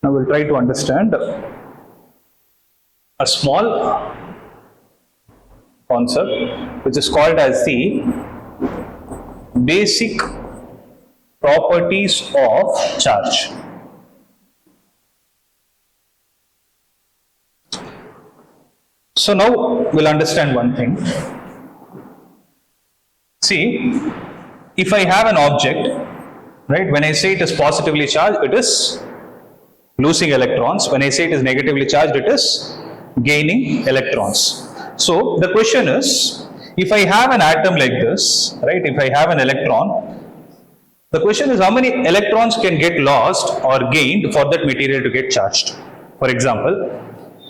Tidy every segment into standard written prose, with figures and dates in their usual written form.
Now we'll try to understand a small concept which is called as the basic properties of charge. So now we'll understand one thing. See, if I have an object, right, when I say it is positively charged, it is losing electrons. When I say it is negatively charged, it is gaining electrons. So the question is, if I have an atom like this, right, if I have an electron, the question is how many electrons can get lost or gained for that material to get charged. For example,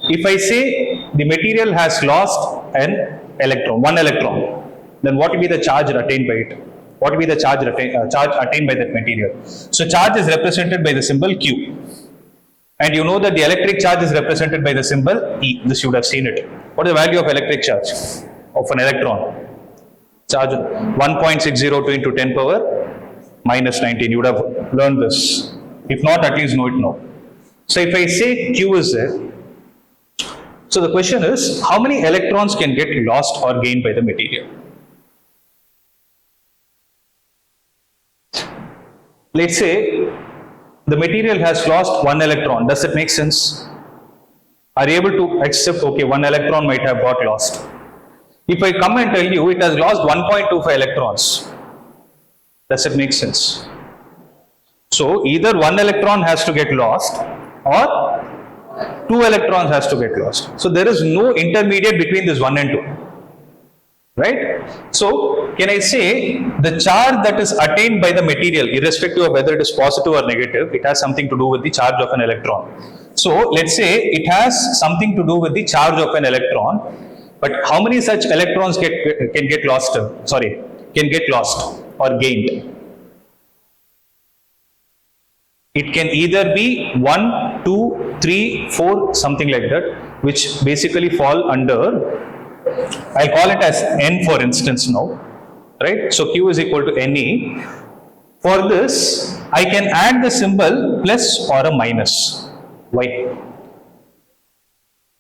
if I say the material has lost an electron, one electron, then what will be the charge attained by it? What will be the charge attained by that material? So charge is represented by the symbol Q. And you know that the electric charge is represented by the symbol E. This you would have seen it. What is the value of electric charge of an electron? Charge 1.602 into 10 power minus 19. You would have learned this. If not, at least know it now. So if I say Q is there, so the question is, how many electrons can get lost or gained by the material? Let's say the material has lost one electron. Does it make sense? Are you able to accept, okay, one electron might have got lost? If I come and tell you it has lost 1.25 electrons, does it make sense? So either one electron has to get lost or two electrons has to get lost. So there is no intermediate between this 1 and 2. Right? So can I say the charge that is attained by the material, irrespective of whether it is positive or negative, it has something to do with the charge of an electron. So let's say it has something to do with the charge of an electron, but how many such electrons can get lost or gained? It can either be 1, 2, 3, 4, something like that, which basically fall under, I'll call it as N for instance now, right? So Q is equal to Ne. For this, I can add the symbol plus or a minus. Why?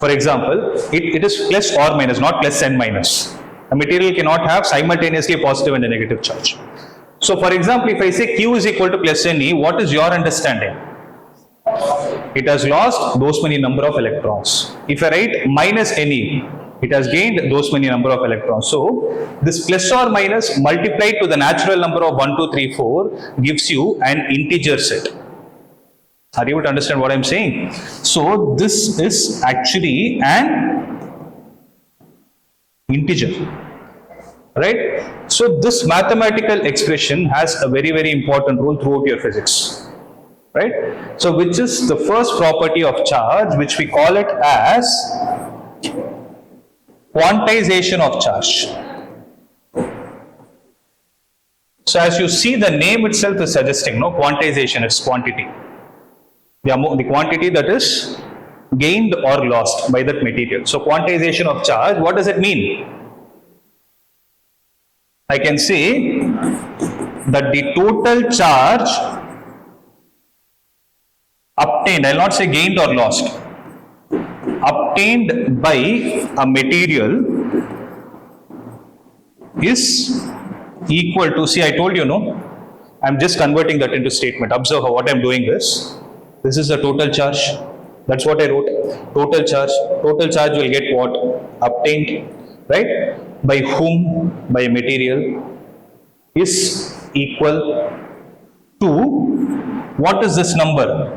For example, it is plus or minus, not plus and minus. A material cannot have simultaneously a positive and a negative charge. So for example, if I say Q is equal to plus Ne, what is your understanding? It has lost those many number of electrons. If I write minus Ne, it has gained those many number of electrons. So this plus or minus multiplied to the natural number of 1, 2, 3, 4 gives you an integer set. Are you able to understand what I am saying? So this is actually an integer. Right? So this mathematical expression has a very, very important role throughout your physics. Right? So which is the first property of charge, which we call it as quantization of charge. So as you see, the name itself is suggesting, no, quantization is quantity. The quantity that is gained or lost by that material. So quantization of charge, what does it mean? I can say that the total charge obtained, I will not say gained or lost, obtained by a material is equal to, see I told you, no, I am just converting that into statement. Observe how what I am doing is, this is the total charge, that's what I wrote, total charge will get what? Obtained, right? By whom? By a material is equal to, what is this number?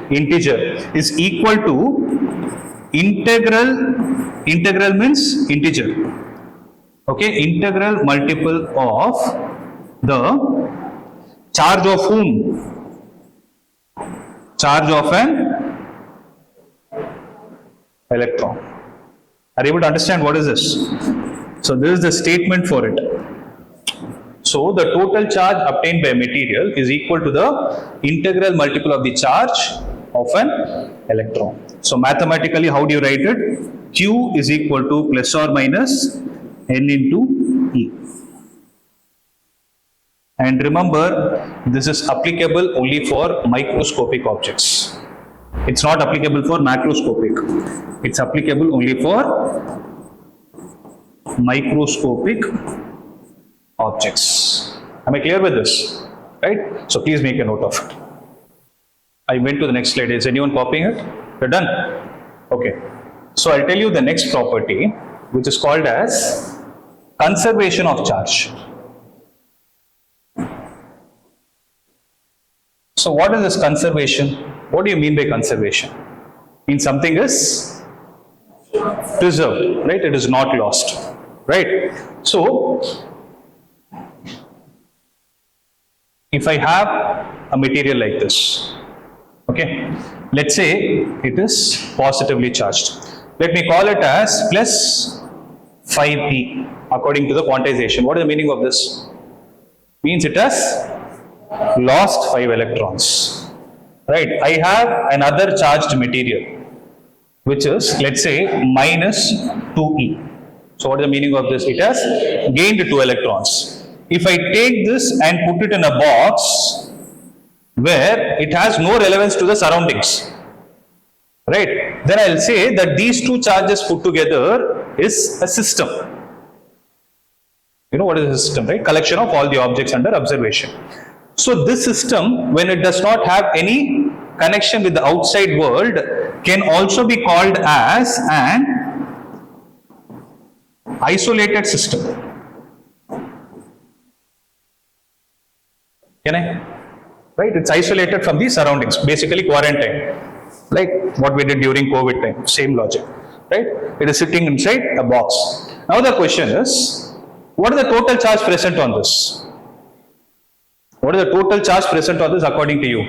Integer is equal to integral means integer, okay, integral multiple of the charge of whom? Charge of an electron. Are you able to understand what is this? So this is the statement for it. So the total charge obtained by a material is equal to the integral multiple of the charge of an electron. So mathematically, how do you write it? Q is equal to plus or minus N into E. And remember, this is applicable only for microscopic objects. It's not applicable for macroscopic. It's applicable only for microscopic objects. Am I clear with this? Right? So please make a note of it. I went to the next slide. Is anyone copying it? You're done? Okay. So I'll tell you the next property, which is called as conservation of charge. So what is this conservation? What do you mean by conservation? Means something is preserved, right? It is not lost, right? So if I have a material like this, okay, let's say it is positively charged. Let me call it as plus 5e according to the quantization. What is the meaning of this? Means it has lost 5 electrons, right? I have another charged material which is, let's say, minus 2e. So what is the meaning of this? It has gained 2 electrons. If I take this and put it in a box where it has no relevance to the surroundings, right, then I'll say that these two charges put together is a system. You know what is a system, right? Collection of all the objects under observation. So this system, when it does not have any connection with the outside world, can also be called as an isolated system. Can I? Right? It's isolated from the surroundings, basically quarantine, like what we did during COVID time, same logic, right? It is sitting inside a box. Now the question is, what is the total charge present on this? What is the total charge present on this according to you?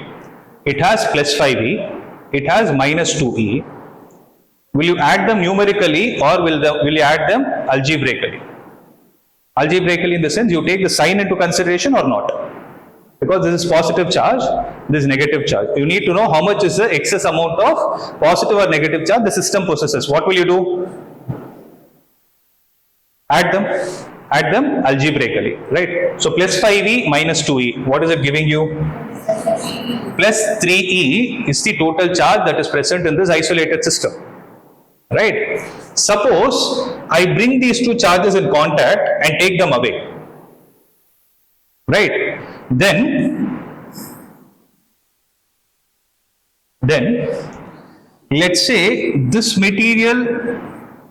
It has plus 5e, it has minus 2e. Will you add them numerically or will you add them algebraically? Algebraically in the sense you take the sign into consideration or not? Because this is positive charge, this is negative charge. You need to know how much is the excess amount of positive or negative charge the system possesses. What will you do? Add them algebraically, right? So plus 5e minus 2e, what is it giving you? Plus 3e is the total charge that is present in this isolated system, right? Suppose I bring these two charges in contact and take them away, right? Then let's say this material,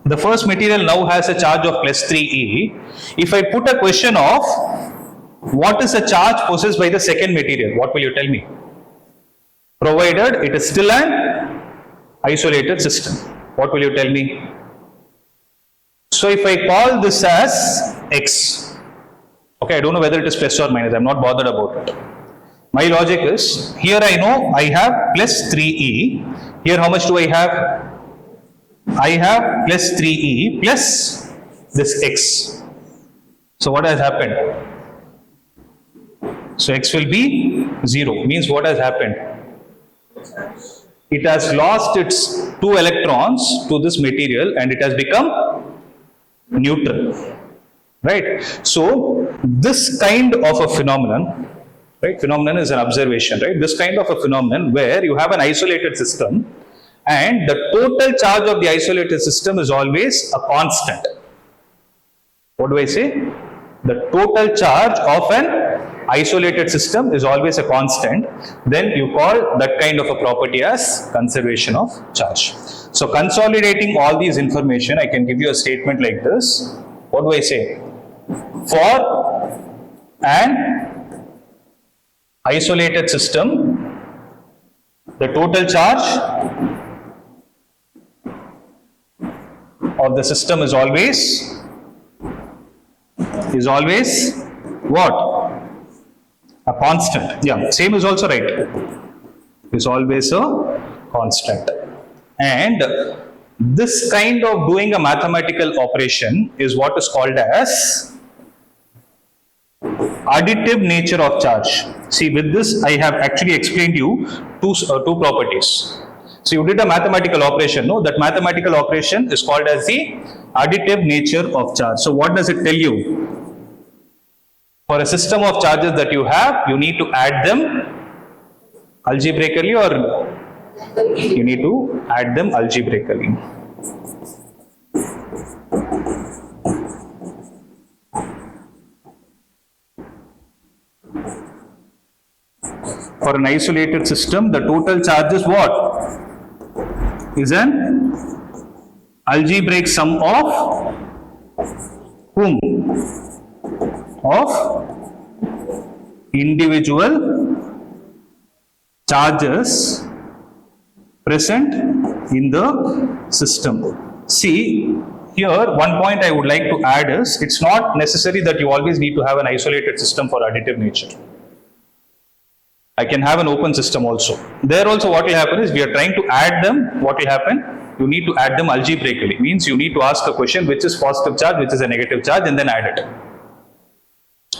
the first material now has a charge of plus 3e. If I put a question of what is the charge possessed by the second material, what will you tell me? Provided it is still an isolated system, what will you tell me? So if I call this as x, okay, I don't know whether it is plus or minus, I'm not bothered about it. My logic is, here I know I have plus 3e, here how much do I have? I have plus 3e plus this x. So what has happened? So x will be 0, means what has happened? It has lost its 2 electrons to this material and it has become neutral, right? So this kind of a phenomenon, right? Phenomenon is an observation, right? This kind of a phenomenon where you have an isolated system and the total charge of the isolated system is always a constant. What do I say? The total charge of an isolated system is always a constant. Then you call that kind of a property as conservation of charge. So consolidating all these information, I can give you a statement like this. What do I say? For an isolated system, the total charge of the system is always what? A constant. Yeah, same is also right. Is always a constant. And this kind of doing a mathematical operation is what is called as additive nature of charge. See, with this I have actually explained you two properties. So you did a mathematical operation, no? That mathematical operation is called as the additive nature of charge. So what does it tell you? For a system of charges that you have, you need to add them algebraically, or you need to add them algebraically. For an isolated system, the total charge is what? Is an algebraic sum of whom? Of individual charges present in the system. See, here one point I would like to add is, it's not necessary that you always need to have an isolated system for additive nature. I can have an open system also. There also what will happen is, we are trying to add them. What will happen? You need to add them algebraically. Means you need to ask a question which is positive charge, which is a negative charge, and then add it.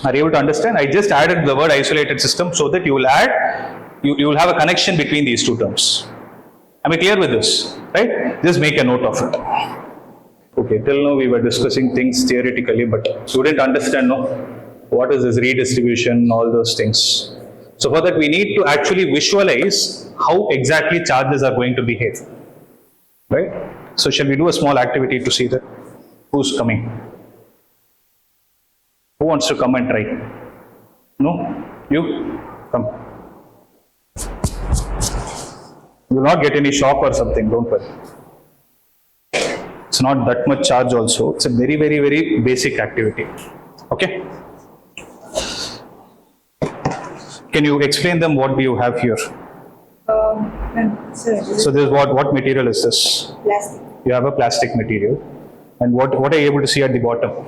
Are you able to understand? I just added the word isolated system so that you will add, you will have a connection between these two terms. Am I clear with this? Right? Just make a note of it. Okay, till now we were discussing things theoretically, but you didn't understand, no? What is this redistribution, all those things. So for that we need to actually visualize how exactly charges are going to behave. Right? So shall we do a small activity to see that? Who's coming? Who wants to come and try? No? You? Come. You will not get any shock or something, don't worry. It's not that much charge also. It's a very, very, very basic activity. Okay? Can you explain them what do you have here? So this is what material is this? Plastic. You have a plastic material. And what are you able to see at the bottom?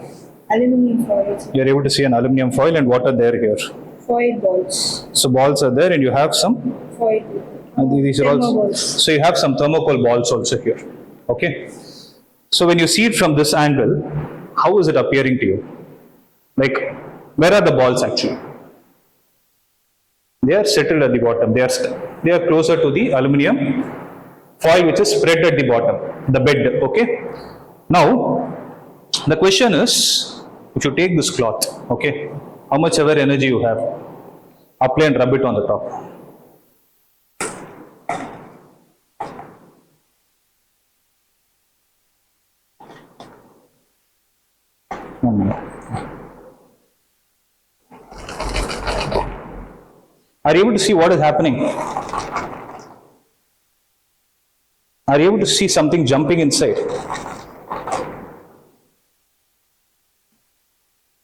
Aluminum foil. You are able to see an aluminum foil, and what are there here? Foil balls. So balls are there, and you have some? Foil. And these are also. Balls. So you have some thermocol balls also here. Okay. So when you see it from this angle, how is it appearing to you? Like, where are the balls actually? They are settled at the bottom. They are closer to the aluminum foil which is spread at the bottom, the bed. Okay. Now, the question is, if you take this cloth, okay, how much ever energy you have, apply and rub it on the top. Are you able to see what is happening? Are you able to see something jumping inside?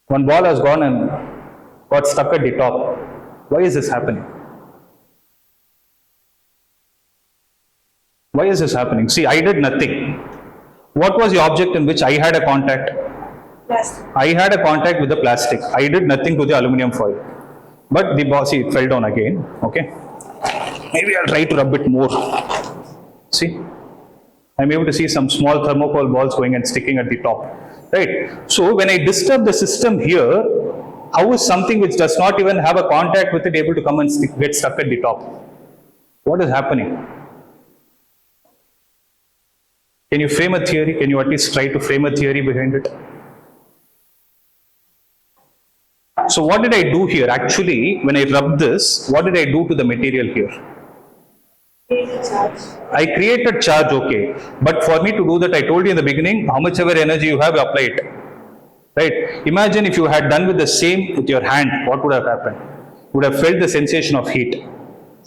One ball has gone and got stuck at the top. Why is this happening? Why is this happening? See, I did nothing. What was the object in which I had a contact? Plastic. I had a contact with the plastic. I did nothing to the aluminum foil. But the ball, see, it fell down again. Okay. Maybe I'll try to rub it more. See, I'm able to see some small thermocol balls going and sticking at the top. Right. So when I disturb the system here, how is something which does not even have a contact with it able to come and get stuck at the top? What is happening? Can you frame a theory? Can you at least try to frame a theory behind it? So what did I do here? Actually, when I rub this, what did I do to the material here? Create charge. I created charge, okay. But for me to do that, I told you in the beginning, how much ever energy you have, apply it. Right? Imagine if you had done with the same with your hand, what would have happened? You would have felt the sensation of heat.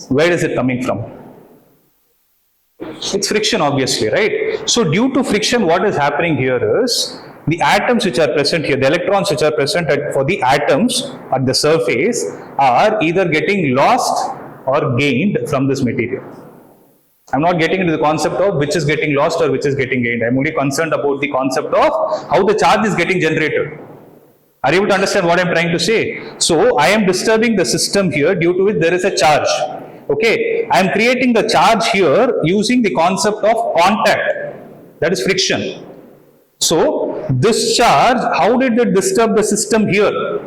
Where is it coming from? It's friction, obviously, right? So due to friction, what is happening here is, the atoms which are present here, the electrons which are present for the atoms at the surface are either getting lost or gained from this material. I'm not getting into the concept of which is getting lost or which is getting gained. I'm only concerned about the concept of how the charge is getting generated. Are you able to understand what I'm trying to say? So I am disturbing the system here, due to which there is a charge. Okay, I am creating the charge here using the concept of contact, that is friction. So this charge, how did it disturb the system here?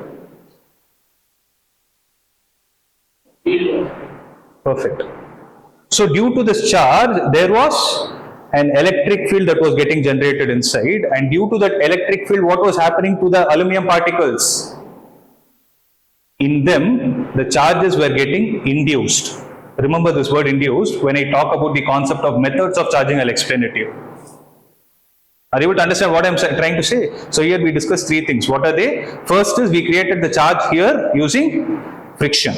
Perfect. So due to this charge, there was an electric field that was getting generated inside, and due to that electric field, what was happening to the aluminum particles? In them, the charges were getting induced. Remember this word induced. When I talk about the concept of methods of charging, I'll explain it to you. Are you able to understand what I'm trying to say? So here we discussed three things. What are they? First is we created the charge here using friction.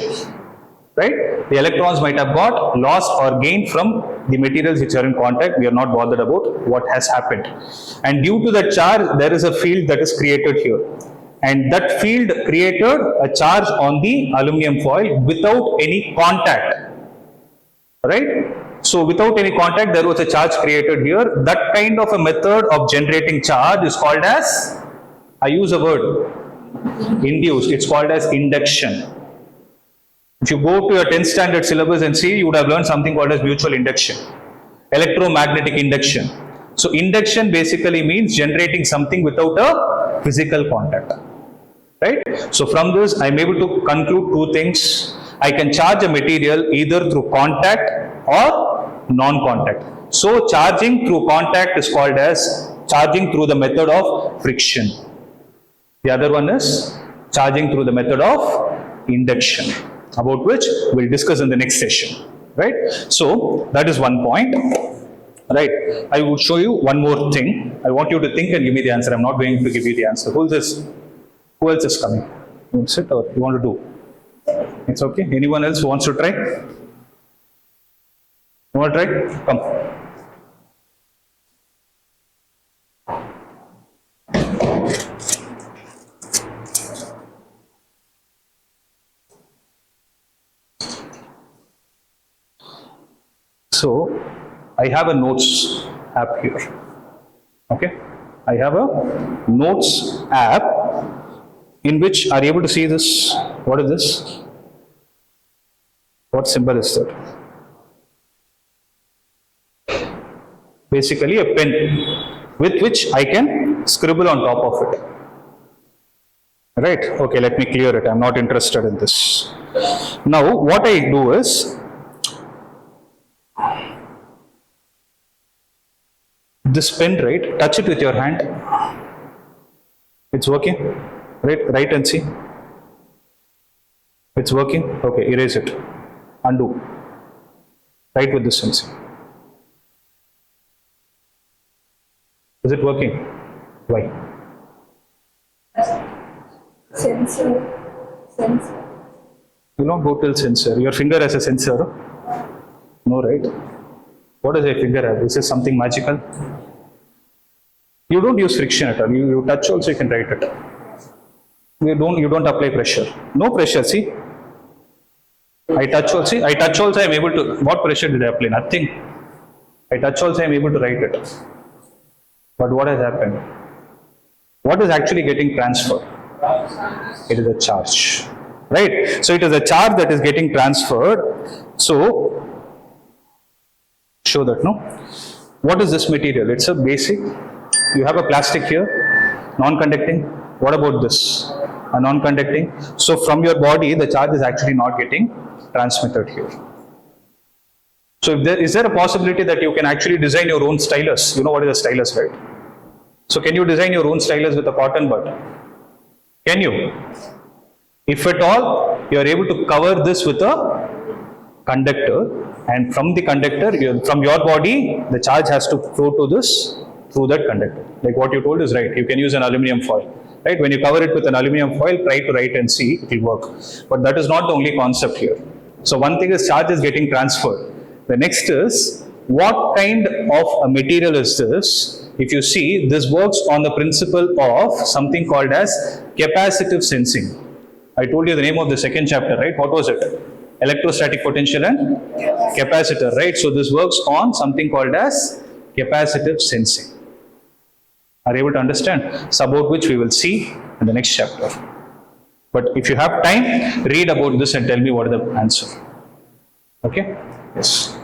Right? The electrons might have got lost or gained from the materials which are in contact. We are not bothered about what has happened. And due to the charge, there is a field that is created here. And that field created a charge on the aluminum foil without any contact. Right? So without any contact, there was a charge created here. That kind of a method of generating charge is called as, I use a word, induced. It's called as induction. If you go to your 10th standard syllabus and see, you would have learned something called as mutual induction, electromagnetic induction. So induction basically means generating something without a physical contact. Right? So from this, I'm able to conclude two things. I can charge a material either through contact or non-contact. So charging through contact is called as charging through the method of friction. The other one is charging through the method of induction, about which we'll discuss in the next session. Right? So that is one point. Right? I will show you one more thing. I want you to think and give me the answer. I'm not going to give you the answer. Who is this? Who else is coming? You want to sit or you want to do? It's okay. Anyone else who wants to try? You want to try? Come. So, I have a notes app here. Okay? I have a notes app in which, are you able to see this? What is this? What symbol is that? Basically a pen with which I can scribble on top of it. Right? Okay, let me clear it. I'm not interested in this. Now, what I do is, this pen, right? Touch it with your hand. It's working. Right? Write and see. It's working. Okay, erase it. Undo. Write with this and see. Is it working? Why? Sensor. You don't go till sensor. Your finger has a sensor. No, right? What does a finger have? Is this something magical? You don't use friction at all. You touch also, you can write it. You don't apply pressure. No pressure, see? I touch also, I'm able to, what pressure did I apply? Nothing. I touch also, I'm able to write it. But what has happened? What is actually getting transferred? It is a charge. Right? So it is a charge that is getting transferred. So, show that, no? What is this material? It's a basic, you have a plastic here, non-conducting. What about this? A non-conducting. So from your body, the charge is actually not getting transmitted here. So is there a possibility that you can actually design your own stylus? You know what is a stylus, right? So can you design your own stylus with a cotton bud? Can you? If at all, you are able to cover this with a conductor, and from the conductor, from your body, the charge has to flow to this, through that conductor. Like what you told is right. You can use an aluminum foil. Right? When you cover it with an aluminum foil, try to write and see, it will work. But that is not the only concept here. So one thing is charge is getting transferred. The next is, what kind of a material is this? If you see, this works on the principle of something called as capacitive sensing. I told you the name of the second chapter, right? What was it? Electrostatic potential and capacitor, right? So this works on something called as capacitive sensing. Are you able to understand? So about which we will see in the next chapter. But if you have time, read about this and tell me what is the answer. Okay? Yes.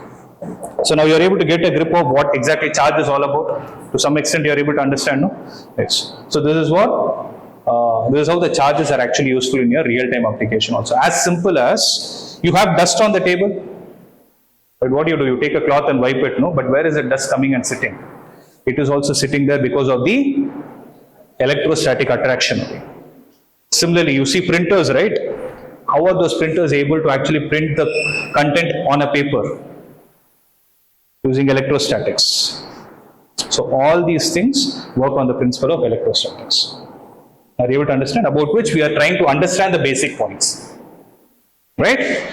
So now you are able to get a grip of what exactly charge is all about. To some extent you are able to understand, no? Yes. So this is what, this is how the charges are actually useful in your real-time application also. As simple as, you have dust on the table. But what do? You take a cloth and wipe it, no? But where is the dust coming and sitting? It is also sitting there because of the electrostatic attraction. Similarly, you see printers, right? How are those printers able to actually print the content on a paper? Using electrostatics. So all these things work on the principle of electrostatics. Are you able to understand? About which we are trying to understand the basic points. Right?